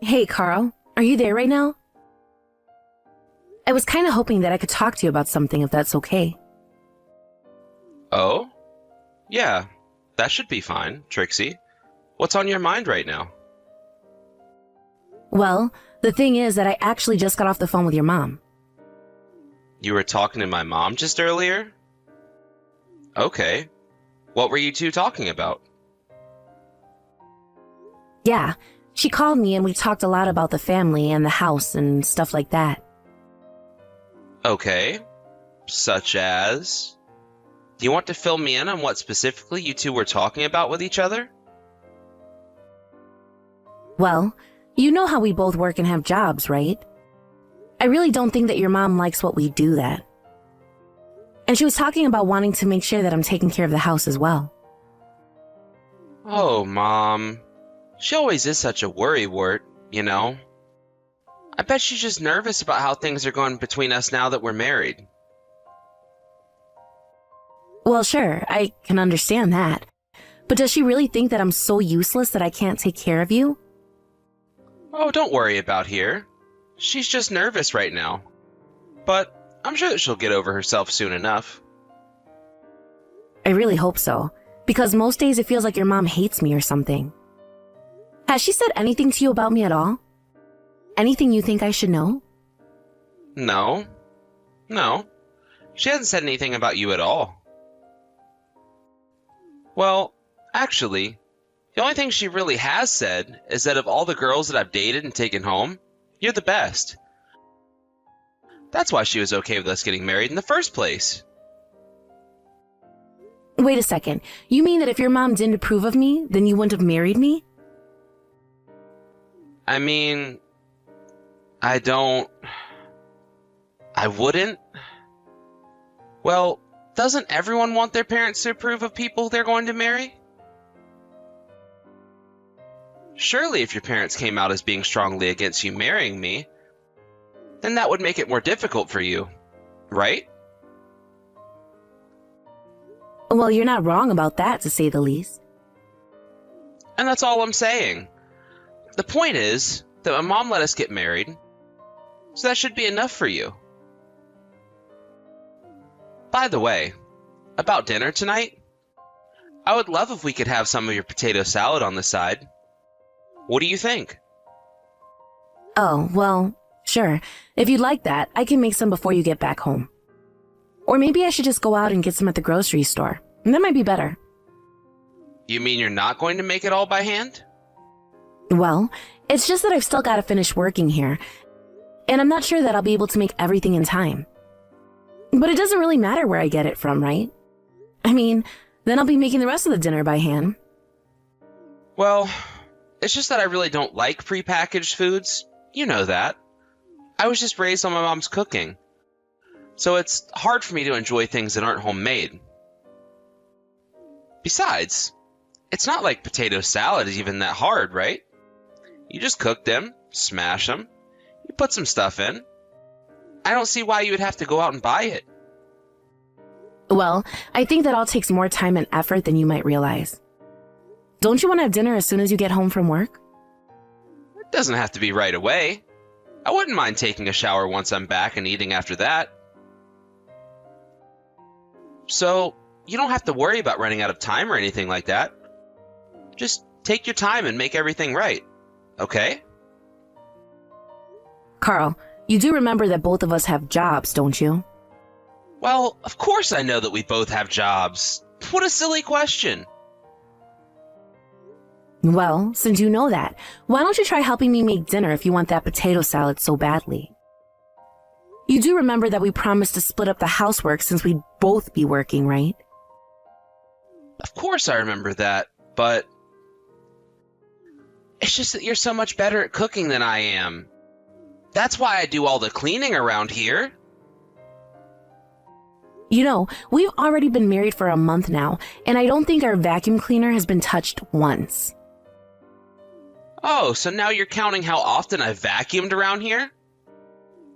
Hey, Carl. Are you there right now? I was kind of hoping that I could talk to you about something if that's okay. Oh? Yeah, that should be fine, Trixie. What's on your mind right now? Well, the thing is that I actually just got off the phone with your mom. You were talking to my mom just earlier? Okay. What were you two talking about? Yeah, she called me and we talked a lot about the family and the house and stuff like that. Okay. Such as? Do you want to fill me in on what specifically you two were talking about with each other? Well, you know how we both work and have jobs, right? I really don't think that your mom likes what we do that. And she was talking about wanting to make sure that I'm taking care of the house as well. Oh, Mom. She always is such a worrywart, you know? I bet she's just nervous about how things are going between us now that we're married. Well, sure, I can understand that. But does she really think that I'm so useless that I can't take care of you? Oh, don't worry about here. She's just nervous right now. But I'm sure that she'll get over herself soon enough. I really hope so, because most days it feels like your mom hates me or something. Has she said anything to you about me at all? Anything you think I should know? No. No. She hasn't said anything about you at all. Well, actually, the only thing she really has said is that of all the girls that I've dated and taken home, you're the best. That's why she was okay with us getting married in the first place. Wait a second, you mean that if your mom didn't approve of me, then you wouldn't have married me? I mean, I wouldn't. Well, doesn't everyone want their parents to approve of people they're going to marry? Surely if your parents came out as being strongly against you marrying me, then that would make it more difficult for you, right? Well, you're not wrong about that, to say the least. And that's all I'm saying. The point is that my mom let us get married, so that should be enough for you. By the way, about dinner tonight, I would love if we could have some of your potato salad on the side. What do you think? Oh, well, sure. If you'd like that, I can make some before you get back home. Or maybe I should just go out and get some at the grocery store. That might be better. You mean you're not going to make it all by hand? Well, it's just that I've still got to finish working here, and I'm not sure that I'll be able to make everything in time. But it doesn't really matter where I get it from, right? I mean, then I'll be making the rest of the dinner by hand. Well, it's just that I really don't like prepackaged foods. You know that. I was just raised on my mom's cooking, so it's hard for me to enjoy things that aren't homemade. Besides, it's not like potato salad is even that hard, right? You just cook them, smash them, you put some stuff in. I don't see why you would have to go out and buy it. Well, I think that all takes more time and effort than you might realize. Don't you want to have dinner as soon as you get home from work? It doesn't have to be right away. I wouldn't mind taking a shower once I'm back and eating after that. So, you don't have to worry about running out of time or anything like that. Just take your time and make everything right, okay? Carl, you do remember that both of us have jobs, don't you? Well, of course I know that we both have jobs. What a silly question. Well, since you know that, why don't you try helping me make dinner if you want that potato salad so badly? You do remember that we promised to split up the housework since we'd both be working, right? Of course I remember that, but it's just that you're so much better at cooking than I am. That's why I do all the cleaning around here. You know, we've already been married for a month now, and I don't think our vacuum cleaner has been touched once. Oh, so now you're counting how often I've vacuumed around here?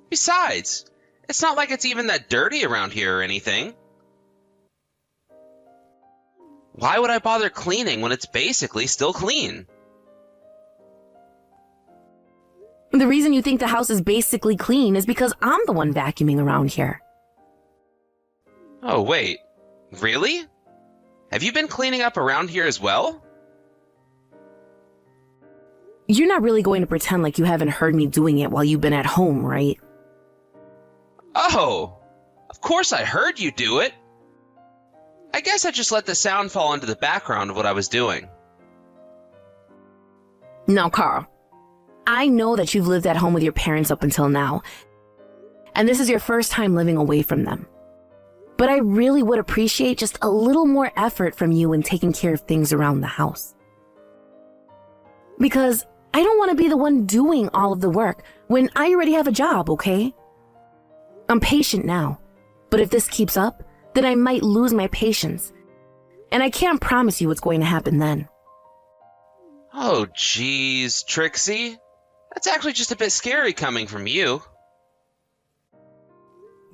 Besides, it's not like it's even that dirty around here or anything. Why would I bother cleaning when it's basically still clean? The reason you think the house is basically clean is because I'm the one vacuuming around here. Oh, wait. Really? Have you been cleaning up around here as well? You're not really going to pretend like you haven't heard me doing it while you've been at home, right? Oh, of course I heard you do it. I guess I just let the sound fall into the background of what I was doing. Now, Carl, I know that you've lived at home with your parents up until now, and this is your first time living away from them. But I really would appreciate just a little more effort from you in taking care of things around the house. Because I don't want to be the one doing all of the work when I already have a job, okay? I'm patient now, but if this keeps up, then I might lose my patience. And I can't promise you what's going to happen then. Oh, geez, Trixie. That's actually just a bit scary coming from you.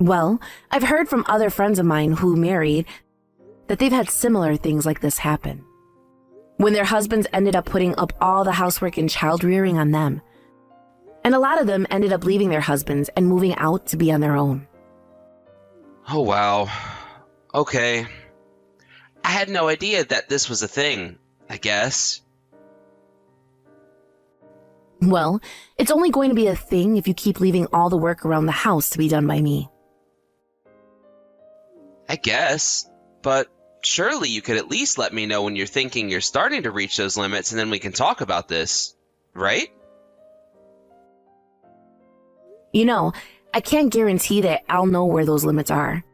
Well, I've heard from other friends of mine who married that they've had similar things like this happen. When their husbands ended up putting up all the housework and child rearing on them. And a lot of them ended up leaving their husbands and moving out to be on their own. Oh, wow. Okay. I had no idea that this was a thing, I guess. Well, it's only going to be a thing if you keep leaving all the work around the house to be done by me. I guess. But surely you could at least let me know when you're thinking you're starting to reach those limits, and then we can talk about this, right? You know, I can't guarantee that I'll know where those limits are.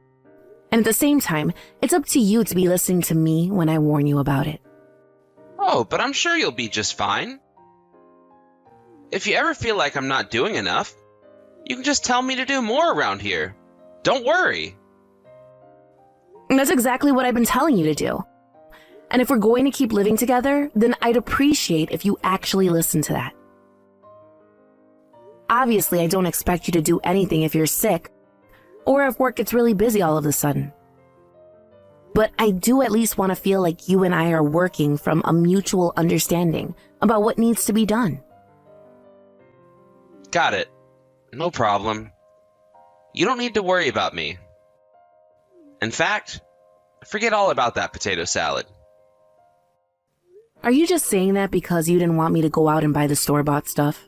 And at the same time, it's up to you to be listening to me when I warn you about it. Oh, but I'm sure you'll be just fine. If you ever feel like I'm not doing enough, you can just tell me to do more around here. Don't worry. And that's exactly what I've been telling you to do. And if we're going to keep living together, then I'd appreciate if you actually listen to that. Obviously, I don't expect you to do anything if you're sick, or if work gets really busy all of a sudden. But I do at least want to feel like you and I are working from a mutual understanding about what needs to be done. Got it. No problem. You don't need to worry about me. In fact, forget all about that potato salad. Are you just saying that because you didn't want me to go out and buy the store-bought stuff?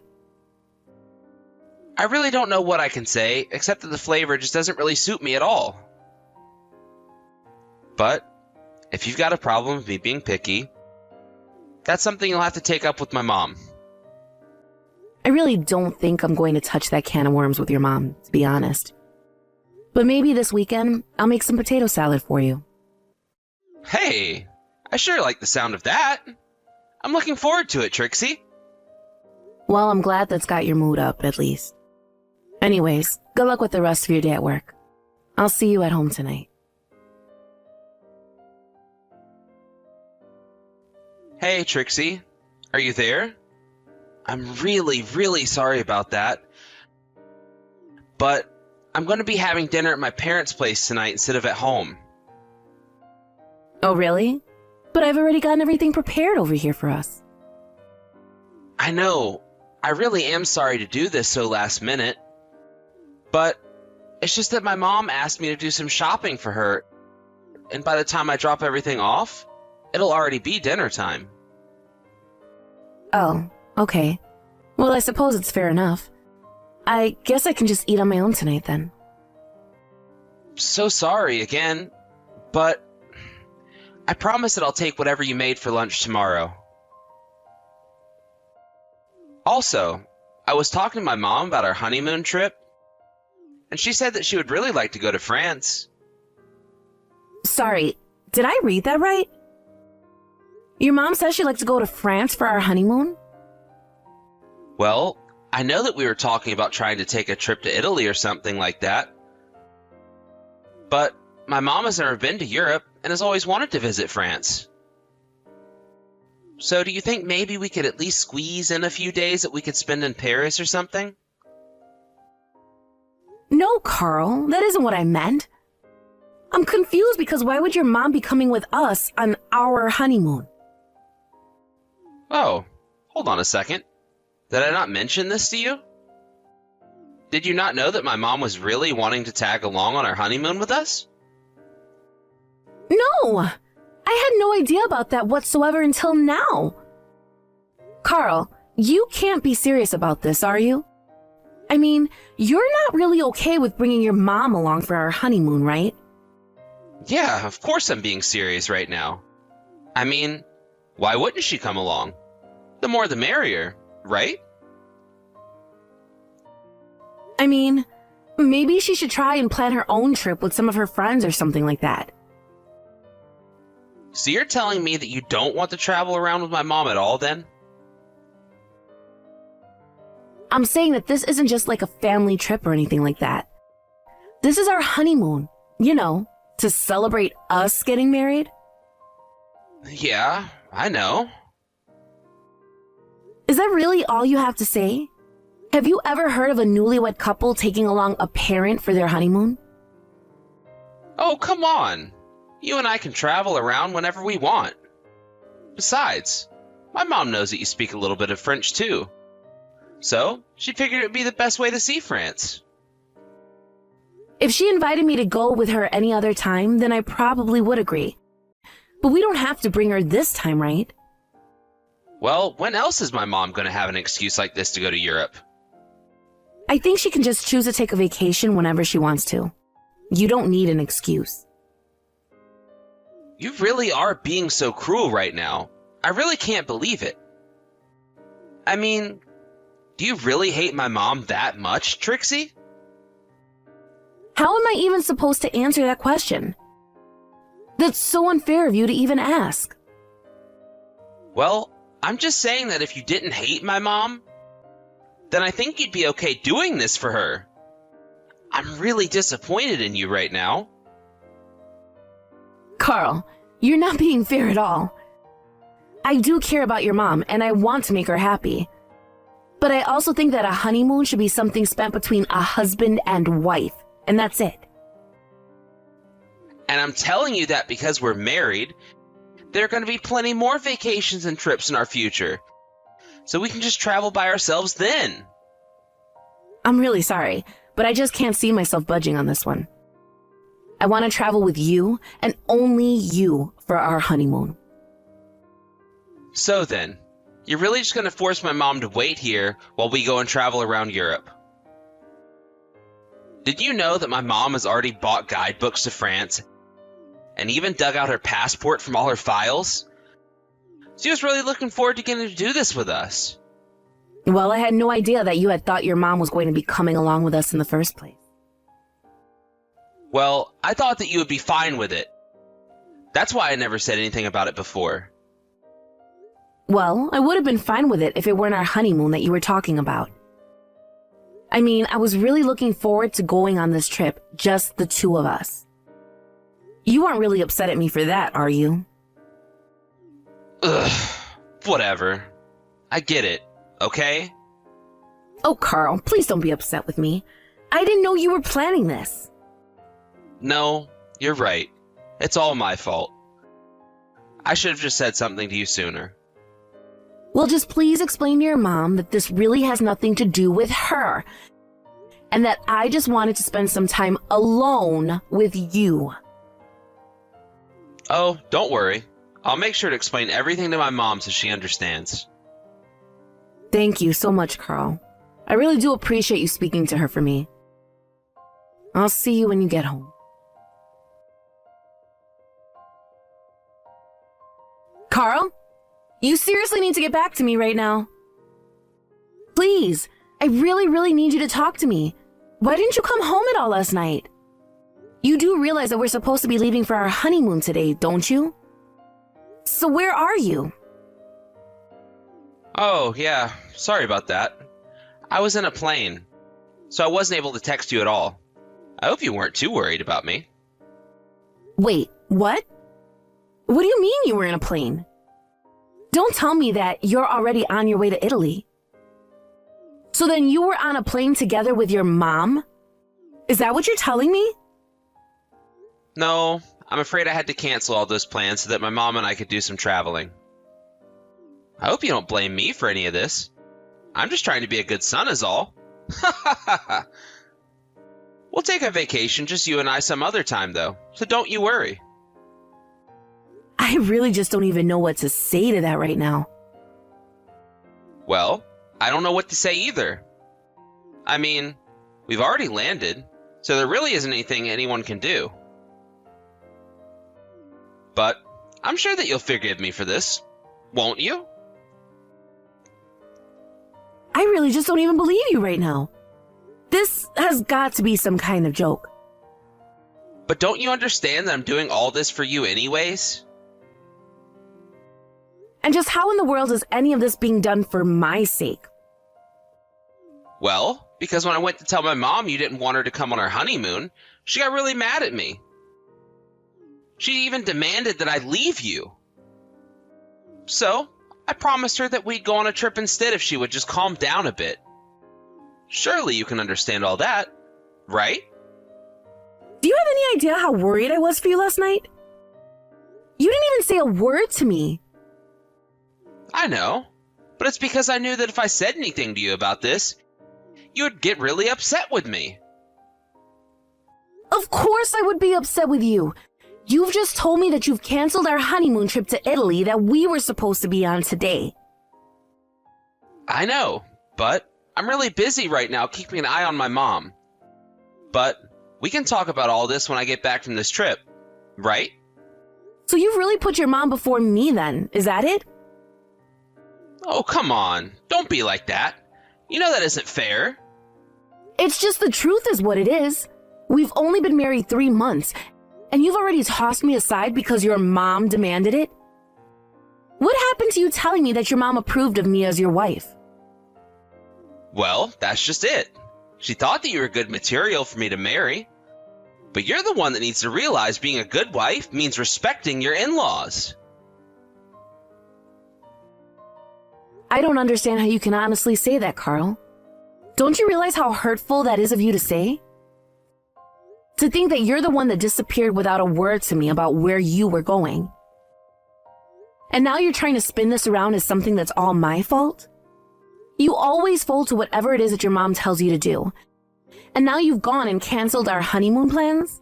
I really don't know what I can say, except that the flavor just doesn't really suit me at all. But if you've got a problem with me being picky, that's something you'll have to take up with my mom. I really don't think I'm going to touch that can of worms with your mom, to be honest. But maybe this weekend, I'll make some potato salad for you. Hey, I sure like the sound of that. I'm looking forward to it, Trixie. Well, I'm glad that's got your mood up, at least. Anyways, good luck with the rest of your day at work. I'll see you at home tonight. Hey, Trixie. Are you there? I'm really, really sorry about that. But I'm going to be having dinner at my parents' place tonight instead of at home. Oh, really? But I've already gotten everything prepared over here for us. I know. I really am sorry to do this so last minute. But it's just that my mom asked me to do some shopping for her. And by the time I drop everything off, it'll already be dinner time. Oh, okay. Well, I suppose it's fair enough. I guess I can just eat on my own tonight then. So sorry again, but I promise that I'll take whatever you made for lunch tomorrow. Also, I was talking to my mom about our honeymoon trip, and she said that she would really like to go to France. Sorry, did I read that right? Your mom says she'd like to go to France for our honeymoon? Well, I know that we were talking about trying to take a trip to Italy or something like that. But my mom has never been to Europe and has always wanted to visit France. So do you think maybe we could at least squeeze in a few days that we could spend in Paris or something? No, Carl, that isn't what I meant. I'm confused because why would your mom be coming with us on our honeymoon? Oh, hold on a second. Did I not mention this to you? Did you not know that my mom was really wanting to tag along on our honeymoon with us? No! I had no idea about that whatsoever until now. Carl, you can't be serious about this, are you? I mean, you're not really okay with bringing your mom along for our honeymoon, right? Yeah, of course I'm being serious right now. I mean, why wouldn't she come along? The more the merrier, right? I mean, maybe she should try and plan her own trip with some of her friends or something like that. So you're telling me that you don't want to travel around with my mom at all then? I'm saying that this isn't just like a family trip or anything like that. This is our honeymoon, you know, to celebrate us getting married. Yeah, I know. Is that really all you have to say? Have you ever heard of a newlywed couple taking along a parent for their honeymoon? Oh, come on. You and I can travel around whenever we want. Besides, my mom knows that you speak a little bit of French too. So, she figured it would be the best way to see France. If she invited me to go with her any other time, then I probably would agree. But we don't have to bring her this time, right? Well, when else is my mom going to have an excuse like this to go to Europe? I think she can just choose to take a vacation whenever she wants to. You don't need an excuse. You really are being so cruel right now. I really can't believe it. I mean, do you really hate my mom that much, Trixie? How am I even supposed to answer that question? That's so unfair of you to even ask. Well, I'm just saying that if you didn't hate my mom, then I think you'd be okay doing this for her. I'm really disappointed in you right now. Carl, you're not being fair at all. I do care about your mom, and I want to make her happy. But I also think that a honeymoon should be something spent between a husband and wife, and that's it. And I'm telling you that because we're married, there are going to be plenty more vacations and trips in our future. So we can just travel by ourselves then. I'm really sorry, but I just can't see myself budging on this one. I want to travel with you, and only you, for our honeymoon. So then, you're really just going to force my mom to wait here while we go and travel around Europe. Did you know that my mom has already bought guidebooks to France and even dug out her passport from all her files? She was really looking forward to getting to do this with us. Well, I had no idea that you had thought your mom was going to be coming along with us in the first place. Well, I thought that you would be fine with it. That's why I never said anything about it before. Well, I would have been fine with it if it weren't our honeymoon that you were talking about. I mean, I was really looking forward to going on this trip, just the two of us. You aren't really upset at me for that, are you? Ugh, whatever. I get it, okay? Oh, Carl, please don't be upset with me. I didn't know you were planning this. No, you're right. It's all my fault. I should have just said something to you sooner. Well, just please explain to your mom that this really has nothing to do with her, and that I just wanted to spend some time alone with you. Oh, don't worry. I'll make sure to explain everything to my mom so she understands. Thank you so much, Carl. I really do appreciate you speaking to her for me. I'll see you when you get home. Carl? You seriously need to get back to me right now. Please, I really need you to talk to me. Why didn't you come home at all last night? You do realize that we're supposed to be leaving for our honeymoon today, don't you? So where are you? Oh, yeah. Sorry about that. I was in a plane, so I wasn't able to text you at all. I hope you weren't too worried about me. Wait, what? What do you mean you were in a plane? Don't tell me that you're already on your way to Italy. So then you were on a plane together with your mom? Is that what you're telling me? No, I'm afraid I had to cancel all those plans so that my mom and I could do some traveling. I hope you don't blame me for any of this. I'm just trying to be a good son is all. We'll take a vacation, just you and I, some other time, though, so don't you worry. I really just don't even know what to say to that right now. Well, I don't know what to say either. I mean, we've already landed, so there really isn't anything anyone can do. But I'm sure that you'll forgive me for this, won't you? I really just don't even believe you right now. This has got to be some kind of joke. But don't you understand that I'm doing all this for you anyways? And just how in the world is any of this being done for my sake? Well, because when I went to tell my mom you didn't want her to come on our honeymoon, she got really mad at me. She even demanded that I leave you. So, I promised her that we'd go on a trip instead if she would just calm down a bit. Surely you can understand all that, right? Do you have any idea how worried I was for you last night? You didn't even say a word to me. I know, but it's because I knew that if I said anything to you about this, you would get really upset with me. Of course I would be upset with you. You've just told me that you've canceled our honeymoon trip to Italy that we were supposed to be on today. I know, but I'm really busy right now keeping an eye on my mom. But we can talk about all this when I get back from this trip, right? So you've really put your mom before me then, is that it? Oh, come on. Don't be like that. You know that isn't fair. It's just the truth is what it is. We've only been married 3 months, and you've already tossed me aside because your mom demanded it? What happened to you telling me that your mom approved of me as your wife? Well, that's just it. She thought that you were good material for me to marry. But you're the one that needs to realize being a good wife means respecting your in-laws. I don't understand how you can honestly say that, Carl. Don't you realize how hurtful that is of you to say? To think that you're the one that disappeared without a word to me about where you were going. And now you're trying to spin this around as something that's all my fault? You always fold to whatever it is that your mom tells you to do. And now you've gone and canceled our honeymoon plans?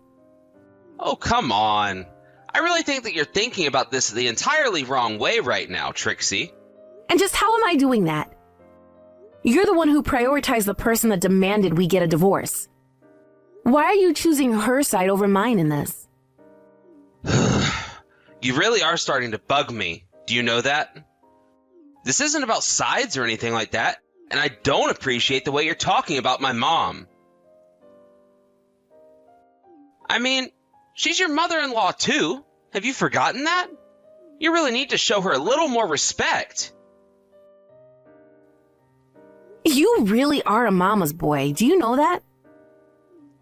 Oh, come on. I really think that you're thinking about this the entirely wrong way right now, Trixie. And just how am I doing that? You're the one who prioritized the person that demanded we get a divorce. Why are you choosing her side over mine in this? You really are starting to bug me. Do you know that? This isn't about sides or anything like that, and I don't appreciate the way you're talking about my mom. I mean, she's your mother-in-law too. Have you forgotten that? You really need to show her a little more respect. You really are a mama's boy. Do you know that?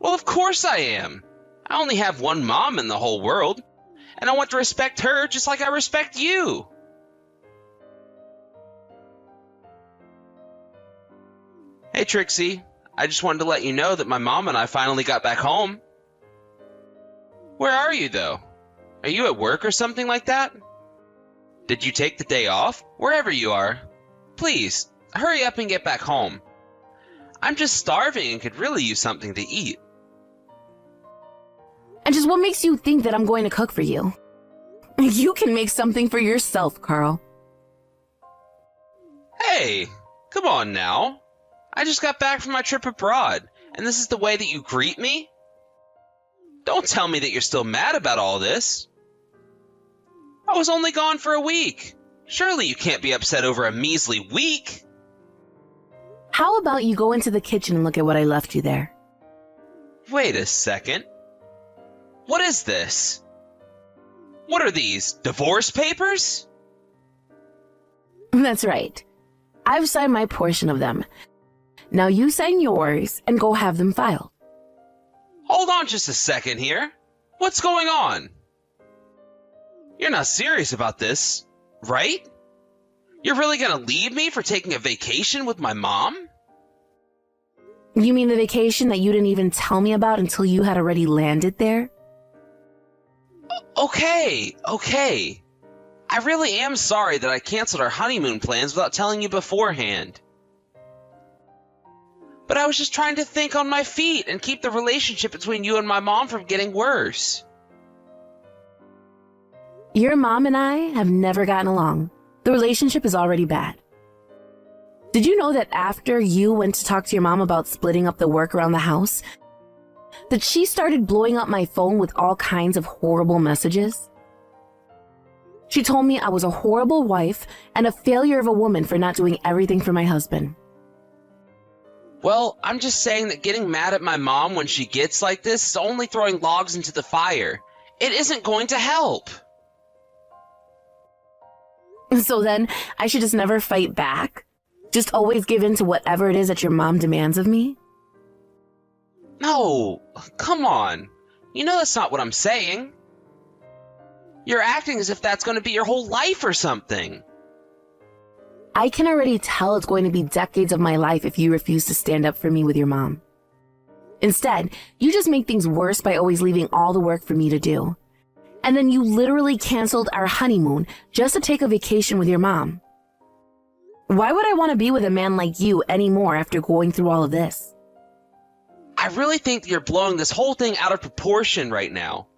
Well, of course I am. I only have one mom in the whole world, and I want to respect her just like I respect you. Hey, Trixie. I just wanted to let you know that my mom and I finally got back home. Where are you, though? Are you at work or something like that? Did you take the day off? Wherever you are. Please, hurry up and get back home. I'm just starving and could really use something to eat. And just what makes you think that I'm going to cook for you? You can make something for yourself, Carl. Hey, come on now. I just got back from my trip abroad, and this is the way that you greet me? Don't tell me that you're still mad about all this. I was only gone for a week. Surely you can't be upset over a measly week. How about you go into the kitchen and look at what I left you there? Wait a second. What is this? What are these, divorce papers? That's right. I've signed my portion of them. Now you sign yours and go have them filed. Hold on just a second here. What's going on? You're not serious about this, right? You're really gonna leave me for taking a vacation with my mom? You mean the vacation that you didn't even tell me about until you had already landed there? Okay. I really am sorry that I canceled our honeymoon plans without telling you beforehand. But I I was just trying to think on my feet and keep the relationship between you and my mom from getting worse. Your mom and I have never gotten along. The relationship is already bad. Did you know that after you went to talk to your mom about splitting up the work around the house, that she started blowing up my phone with all kinds of horrible messages? She told me I was a horrible wife and a failure of a woman for not doing everything for my husband. Well, I'm just saying that getting mad at my mom when she gets like this is only throwing logs into the fire. It isn't going to help. So then, I should just never fight back? Just always give in to whatever it is that your mom demands of me? No, come on. You know that's not what I'm saying. You're acting as if that's going to be your whole life or something. I can already tell it's going to be decades of my life if you refuse to stand up for me with your mom. Instead, you just make things worse by always leaving all the work for me to do. And then you literally canceled our honeymoon just to take a vacation with your mom. Why would I want to be with a man like you anymore after going through all of this? I really think that you're blowing this whole thing out of proportion right now.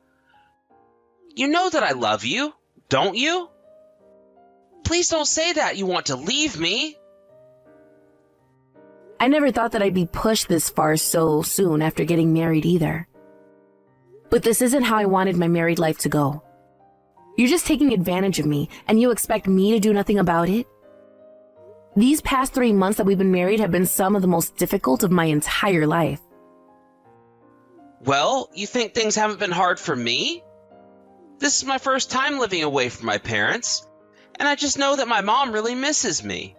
You know that I love you, don't you? Please don't say that you want to leave me. I never thought that I'd be pushed this far so soon after getting married either. But this isn't how I wanted my married life to go. You're just taking advantage of me, and you expect me to do nothing about it? These past 3 months that we've been married have been some of the most difficult of my entire life. Well, you think things haven't been hard for me? This is my first time living away from my parents, and I just know that my mom really misses me.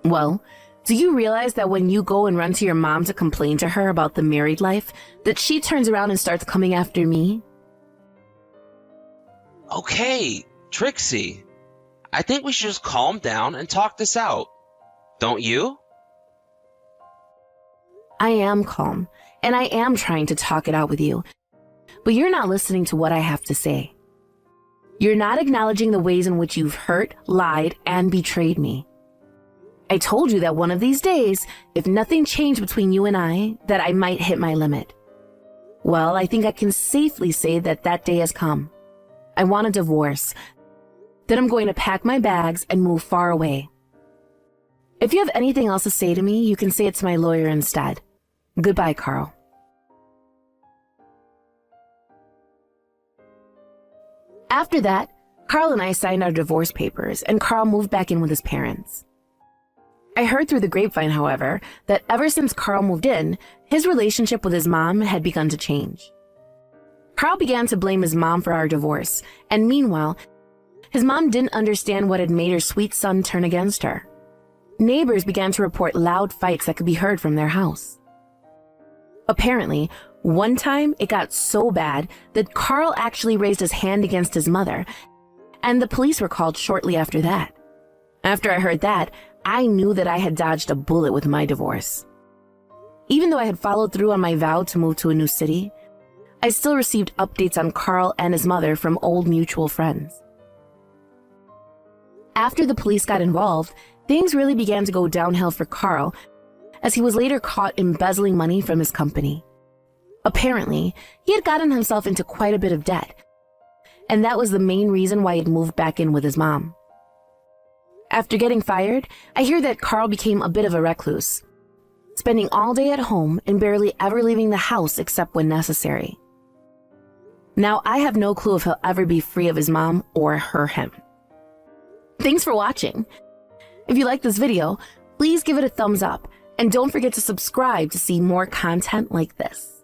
Well, do you realize that when you go and run to your mom to complain to her about the married life, that she turns around and starts coming after me? Okay, Trixie. I think we should just calm down and talk this out. Don't you? I am calm, and I am trying to talk it out with you, but you're not listening to what I have to say. You're not acknowledging the ways in which you've hurt, lied, and betrayed me. I told you that one of these days, if nothing changed between you and I, that I might hit my limit. Well, I think I can safely say that that day has come. I want a divorce. Then I'm going to pack my bags and move far away. If you have anything else to say to me, you can say it to my lawyer instead. Goodbye, Carl. After that, Carl and I signed our divorce papers, and Carl moved back in with his parents. I heard through the grapevine, however, that ever since Carl moved in, his relationship with his mom had begun to change. Carl began to blame his mom for our divorce, and meanwhile, his mom didn't understand what had made her sweet son turn against her. Neighbors began to report loud fights that could be heard from their house. Apparently, one time it got so bad that Carl actually raised his hand against his mother, and the police were called shortly after that. After I heard that, I knew that I had dodged a bullet with my divorce. Even though I had followed through on my vow to move to a new city, I still received updates on Carl and his mother from old mutual friends. After the police got involved, things really began to go downhill for Carl, as he was later caught embezzling money from his company. Apparently, he had gotten himself into quite a bit of debt, and that was the main reason why he'd moved back in with his mom. After getting fired, I hear that Carl became a bit of a recluse, spending all day at home and barely ever leaving the house except when necessary. Now, I have no clue if he'll ever be free of his mom or him. Thanks for watching. If you like this video, please give it a thumbs up and don't forget to subscribe to see more content like this.